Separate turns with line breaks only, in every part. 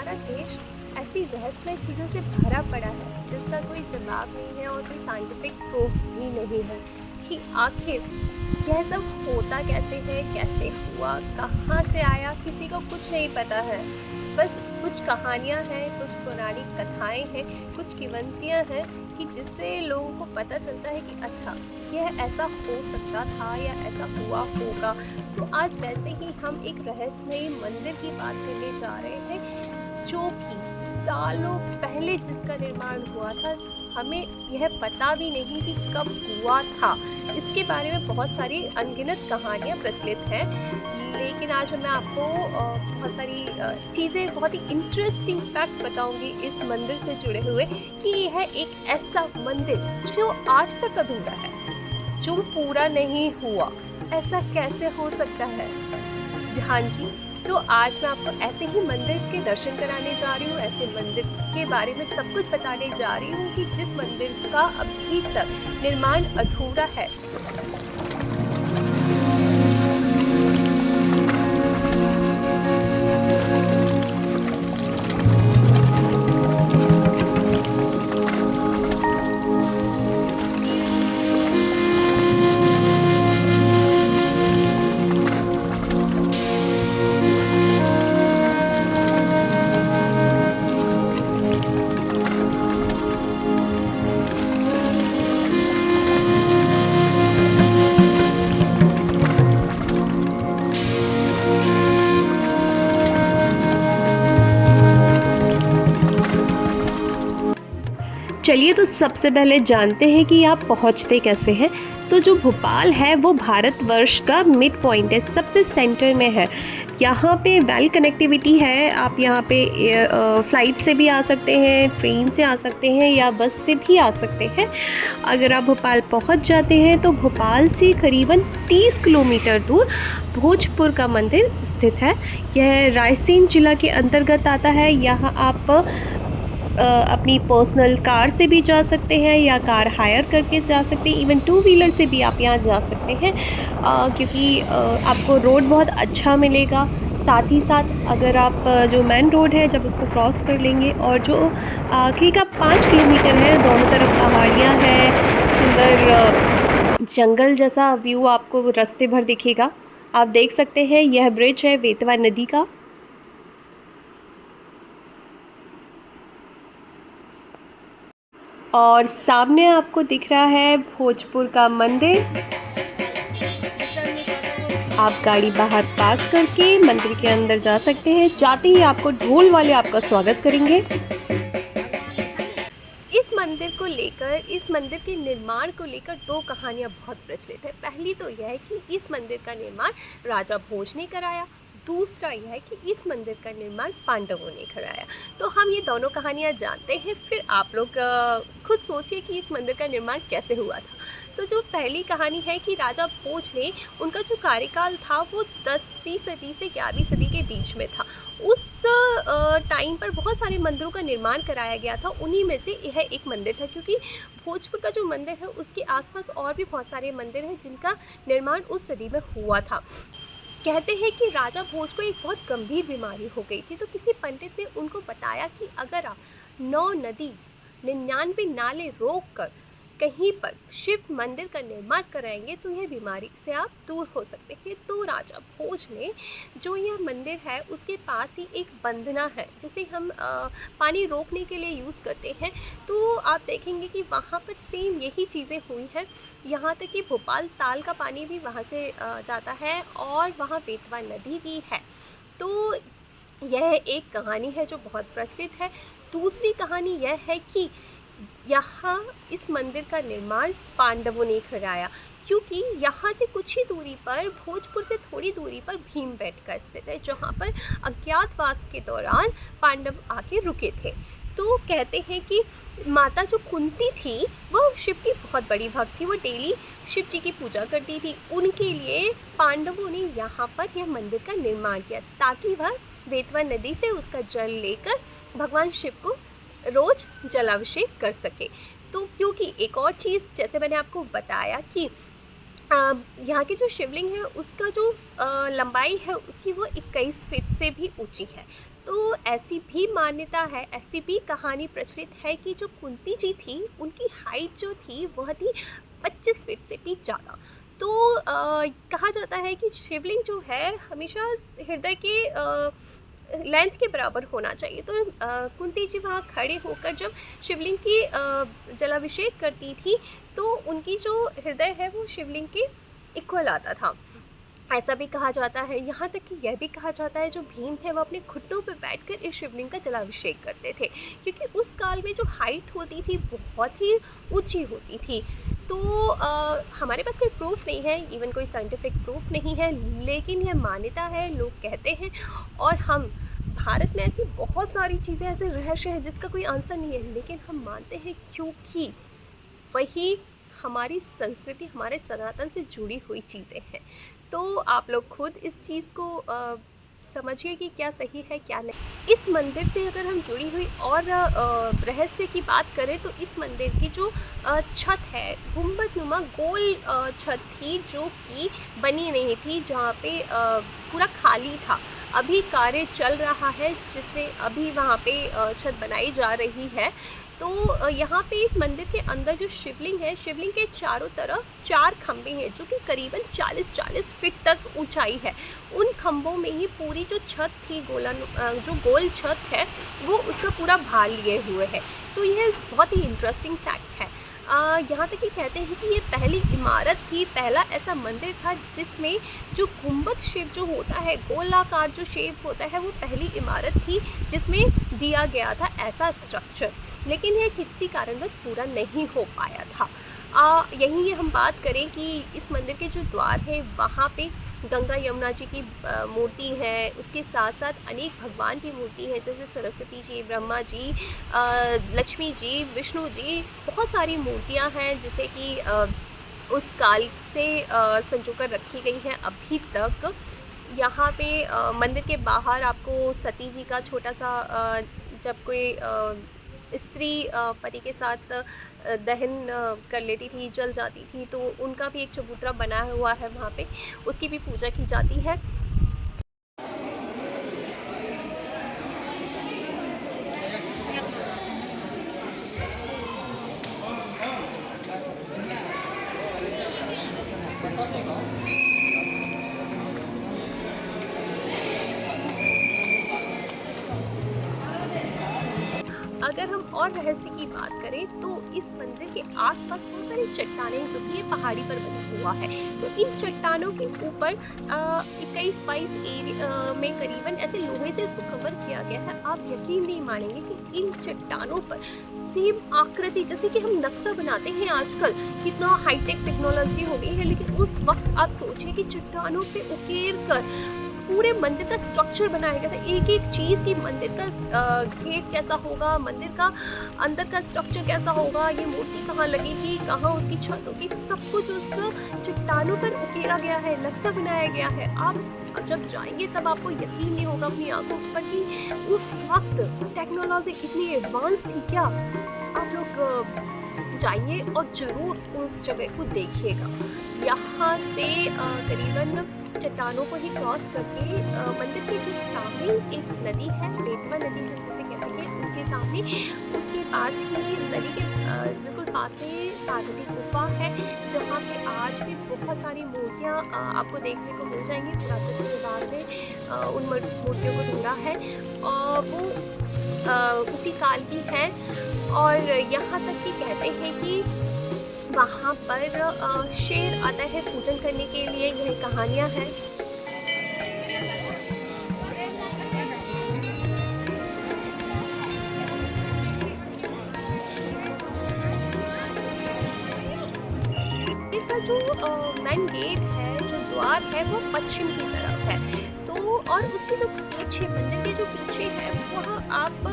हमारा देश ऐसी रहस्यमय चीज़ों से भरा पड़ा है जिसका कोई जवाब नहीं है और कोई साइंटिफिक प्रूफ भी नहीं है कि आखिर यह सब होता कैसे है, कैसे हुआ, कहाँ से आया, किसी को कुछ नहीं पता है। बस कुछ कहानियाँ हैं, कुछ पौराणिक कथाएं हैं, कुछ किंवदंतियाँ हैं कि जिससे लोगों को पता चलता है कि अच्छा यह ऐसा हो सकता था या ऐसा हुआ होगा। तो आज वैसे ही हम एक रहस्यमय मंदिर की बात करने जा रहे हैं जो कि सालों पहले जिसका निर्माण हुआ था, हमें यह पता भी नहीं कि कब हुआ था। इसके बारे में बहुत सारी अनगिनत कहानियाँ प्रचलित हैं, लेकिन आज मैं आपको बहुत सारी चीज़ें, बहुत ही इंटरेस्टिंग फैक्ट बताऊंगी इस मंदिर से जुड़े हुए कि यह एक ऐसा मंदिर जो आज तक अधूरा है, जो पूरा नहीं हुआ। ऐसा कैसे हो सकता है? हाँ जी, तो आज मैं आपको ऐसे ही मंदिर के दर्शन कराने जा रही हूँ, ऐसे मंदिर के बारे में सब कुछ बताने जा रही हूँ कि जिस मंदिर का अभी तक निर्माण अधूरा है। चलिए तो सबसे पहले जानते हैं कि आप पहुंचते कैसे हैं। तो जो भोपाल है वो भारतवर्ष का मिड पॉइंट है, सबसे सेंटर में है। यहाँ पे वेल कनेक्टिविटी है। आप यहाँ पे फ़्लाइट से भी आ सकते हैं, ट्रेन से आ सकते हैं या बस से भी आ सकते हैं। अगर आप भोपाल पहुँच जाते हैं तो भोपाल से करीबन 30 किलोमीटर दूर भोजपुर का मंदिर स्थित है। यह रायसेन जिला के अंतर्गत आता है। यहाँ आप अपनी पर्सनल कार से भी जा सकते हैं या कार हायर करके जा सकते हैं। इवन टू व्हीलर से भी आप यहाँ जा सकते हैं, क्योंकि आपको रोड बहुत अच्छा मिलेगा। साथ ही साथ अगर आप जो मेन रोड है जब उसको क्रॉस कर लेंगे और जो आखिरी का 5 किलोमीटर है, दोनों तरफ पहाड़ियाँ हैं, सुंदर जंगल जैसा व्यू आपको रास्ते भर दिखेगा। आप देख सकते हैं यह ब्रिज है बेतवा नदी का। और सामने आपको दिख रहा है भोजपुर का मंदिर। आप गाड़ी बाहर पार्क करके मंदिर के अंदर जा सकते हैं। जाते ही आपको ढोल वाले आपका स्वागत करेंगे। इस मंदिर को लेकर, इस मंदिर के निर्माण को लेकर दो कहानियां बहुत प्रचलित है। पहली तो यह है कि इस मंदिर का निर्माण राजा भोज ने कराया। दूसरा यह है कि इस मंदिर का निर्माण पांडवों ने कराया। तो हम ये दोनों कहानियां जानते हैं, फिर आप लोग खुद सोचिए कि इस मंदिर का निर्माण कैसे हुआ था। तो जो पहली कहानी है कि राजा भोज ने, उनका जो कार्यकाल था वो 10वीं सदी से 11वीं सदी के बीच में था। उस टाइम पर बहुत सारे मंदिरों का निर्माण कराया गया था। उन्हीं में से यह एक मंदिर था, क्योंकि भोजपुर का जो मंदिर है उसके आसपास और भी बहुत सारे मंदिर हैं जिनका निर्माण उस सदी में हुआ था। कहते हैं कि राजा भोज को एक बहुत गंभीर बीमारी हो गई थी, तो किसी पंडित ने उनको बताया कि अगर आप 9 नदी 99 नाले रोक कर कहीं पर शिव मंदिर का निर्माण कराएंगे तो यह बीमारी से आप दूर हो सकते हैं। तो राजा भोज ने, जो यह मंदिर है उसके पास ही एक बंधना है जिसे हम पानी रोकने के लिए यूज़ करते हैं। तो आप देखेंगे कि वहाँ पर सेम यही चीज़ें हुई हैं। यहाँ तक कि भोपाल ताल का पानी भी वहाँ से जाता है और वहाँ बेतवा नदी भी है। तो यह एक कहानी है जो बहुत प्रचलित है। दूसरी कहानी यह है कि यहाँ इस मंदिर का निर्माण पांडवों ने कराया, क्योंकि यहाँ से कुछ ही दूरी पर, भोजपुर से थोड़ी दूरी पर भीमबेटका स्थित है, जहाँ पर अज्ञातवास के दौरान पांडव आके रुके थे। तो कहते हैं कि माता जो कुंती थी वो शिव की बहुत बड़ी भक्त थी, वो डेली शिव जी की पूजा करती थी। उनके लिए पांडवों ने यहाँ पर यह मंदिर का निर्माण किया ताकि वह बेतवा नदी से उसका जल लेकर भगवान शिव को रोज जलाभिषेक कर सके। तो क्योंकि एक और चीज़, जैसे मैंने आपको बताया कि यहाँ की जो शिवलिंग है उसका जो लंबाई है उसकी वो 21 फीट से भी ऊंची है। तो ऐसी भी मान्यता है, ऐसी भी कहानी प्रचलित है कि जो कुंती जी थी, उनकी हाइट जो थी वह थी 25 फीट से भी ज़्यादा। तो कहा जाता है कि शिवलिंग जो है हमेशा हृदय के लेंथ के बराबर होना चाहिए। तो कुंती जी वहाँ खड़े होकर जब शिवलिंग की जलाभिषेक करती थी, तो उनकी जो हृदय है वो शिवलिंग के इक्वल आता था। ऐसा भी कहा जाता है, यहाँ तक कि यह भी कहा जाता है जो भीम थे वो अपने घुटनों पर बैठकर इस शिवलिंग का जलाभिषेक करते थे, क्योंकि उस काल में जो हाइट होती थी बहुत ही ऊंची होती थी। तो हमारे पास कोई प्रूफ नहीं है, इवन कोई साइंटिफिक प्रूफ नहीं है, लेकिन यह मान्यता है, लोग कहते हैं। और हम भारत में ऐसी बहुत सारी चीज़ें, ऐसे रहस्य हैं जिसका कोई आंसर नहीं है, लेकिन हम मानते हैं क्योंकि वही हमारी संस्कृति, हमारे सनातन से जुड़ी हुई चीज़ें हैं। तो आप लोग खुद इस चीज़ को समझिए कि क्या सही है क्या नहीं। इस मंदिर से अगर हम जुड़ी हुई और रहस्य की बात करें तो इस मंदिर की जो छत है, गुंबदनुमा गोल छत थी, जो कि बनी नहीं थी, जहाँ पे पूरा खाली था। अभी कार्य चल रहा है जिससे अभी वहाँ पे छत बनाई जा रही है। तो यहाँ पे इस मंदिर के अंदर जो शिवलिंग है, शिवलिंग के चारों तरफ 4 खंभे हैं जो कि करीबन 40-40 फीट तक ऊंचाई है। उन खंभों में ही पूरी जो छत थी, जो गोल छत है, वो उसका पूरा भार लिए हुए है। तो यह बहुत ही इंटरेस्टिंग फैक्ट है। यहाँ तक कि कहते हैं कि ये पहली इमारत थी, पहला ऐसा मंदिर था जिसमें जो गुंबद शेप जो होता है, गोलाकार जो शेप होता है, वो पहली इमारत थी जिसमें दिया गया था ऐसा स्ट्रक्चर। लेकिन यह किसी कारणवश पूरा नहीं हो पाया था। यहीं हम बात करें कि इस मंदिर के जो द्वार है वहाँ पे गंगा यमुना जी की मूर्ति है, उसके साथ साथ अनेक भगवान की मूर्ति है, जैसे सरस्वती जी, ब्रह्मा जी, लक्ष्मी जी, विष्णु जी, बहुत सारी मूर्तियाँ हैं जिसे कि उस काल से संजो कर रखी गई हैं अभी तक। यहाँ पे मंदिर के बाहर आपको सती जी का छोटा सा जब कोई स्त्री पति के साथ दहन कर लेती थी, जल जाती थी, तो उनका भी एक चबूतरा बना हुआ है वहाँ पे, उसकी भी पूजा की जाती है। अगर हम और रहस्य की बात करें तो इस मंदिर के आसपास बहुत सारी चट्टानें जो कि ये पहाड़ी पर बनी हुआ है, तो इन चट्टानों के ऊपर 21-22 एरिया में करीबन ऐसे लोहे से इसको कवर किया गया है। आप यकीन नहीं मानेंगे कि इन चट्टानों पर सेम आकृति, जैसे कि हम नक्शा बनाते हैं आजकल, कितना हाईटेक टेक्नोलॉजी हो गई है, लेकिन उस वक्त आप सोचिए कि चट्टानों पे उकेर कर पूरे मंदिर का स्ट्रक्चर बनाया गया था। एक एक चीज़ की, मंदिर का गेट कैसा होगा, मंदिर का अंदर का स्ट्रक्चर कैसा होगा, ये मूर्ति कहाँ लगेगी, कहाँ उसकी छत होगी, सब कुछ उस चट्टानों पर उकेरा गया है, नक्शा बनाया गया है। आप जब जाएंगे तब आपको यकीन नहीं होगा अपनी आंखों पर कि उस वक्त टेक्नोलॉजी इतनी एडवांस थी क्या। आप लोग जाइए और ज़रूर उस जगह को देखिएगा। यहाँ से करीबन चट्टानों को ही क्रॉस करके मंदिर के जो सामने एक नदी है, बेतवा नदी है जिसे कहते हैं, उसके सामने, उसके पास ही नदी के बिल्कुल पास में पार्वती गुफा है, जहाँ पे आज भी बहुत सारी मूर्तियाँ आपको देखने को मिल जाएंगी। पुरातत्व विभाग ने उन मूर्तियों को ढूंढा है और वो उसी काल की है। और यहाँ तक कि कहते हैं कि वहाँ पर शेर आता है पूजन करने के लिए, यह कहानियाँ हैं। इसका जो मेन गेट है, जो द्वार है, वो पश्चिम की तरफ है। तो और उसके जो पीछे, मंदिर के जो पीछे है, वहाँ आप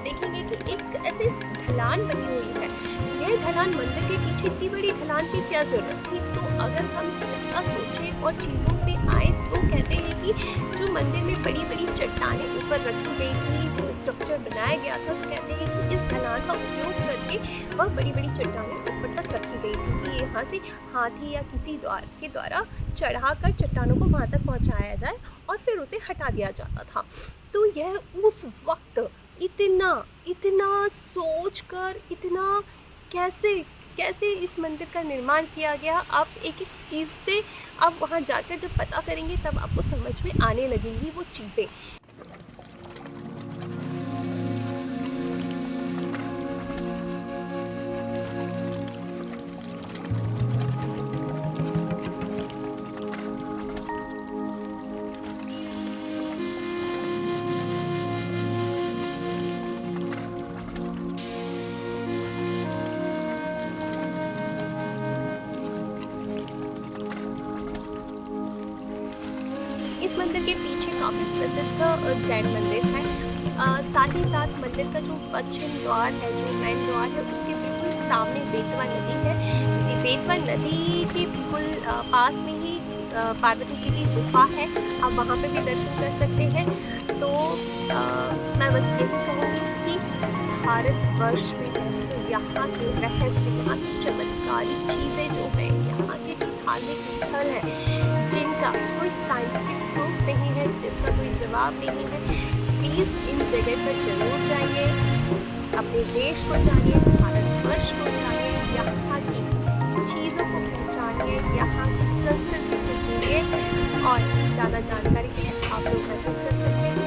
देखेंगे कि एक ऐसी ढलान बनी हुई है। यह ढलान, मंदिर के पीछे इतनी बड़ी ढलान की क्या ज़रूरत थी? तो अगर हम इतना सोचें और चीज़ों पे आए तो कहते हैं कि कि जो मंदिर में बड़ी-बड़ी चट्टानें ऊपर रखी गई थी, जो स्ट्रक्चर बनाया गया था, तो कहते हैं कि इस ढलान का उपयोग करके वह बड़ी-बड़ी चट्टानें ऊपर तक रखी गई थी कि यहाँ से हाथी या किसी के द्वारा चढ़ाकर चट्टानों को वहाँ तक पहुँचाया जाए और फिर उसे हटा दिया जाता था। तो यह उस वक़्त इतना सोचकर, इतना कैसे कैसे इस मंदिर का निर्माण किया गया, आप एक-एक चीज़ से आप वहाँ जाकर जब पता करेंगे तब आपको समझ में आने लगेंगी वो चीज़ें। इस मंदिर के पीछे काफ़ी प्रसिद्ध जैन मंदिर है। साथ ही साथ मंदिर का जो पश्चिम द्वार है, जो मेन द्वार है, उसके बिल्कुल सामने बेतवा नदी है। बेतवा नदी के बिल्कुल पास में ही पार्वती जी की गुफा है, आप वहाँ पे भी दर्शन कर सकते हैं। तो मैं बस यही कहूँगी कि भारतवर्ष में तो यहाँ के रहस्य, यहाँ की चमत्कारी चीज़ें जो हैं, यहाँ के जो धार्मिक स्थल हैं, जिनका कोई साइंटिफिक प्रूफ नहीं है, जिसका कोई जवाब नहीं है, प्लीज़ इन जगह पर ज़रूर जाइए, अपने देश को जानिए, भारतवर्ष को जानिए, यहाँ की चीज़ों को पहचानिए, यहाँ की संस्कृति से जुड़िए और ज़्यादा जानकारी के लिए आप लोग मैसेज कर सकते हैं।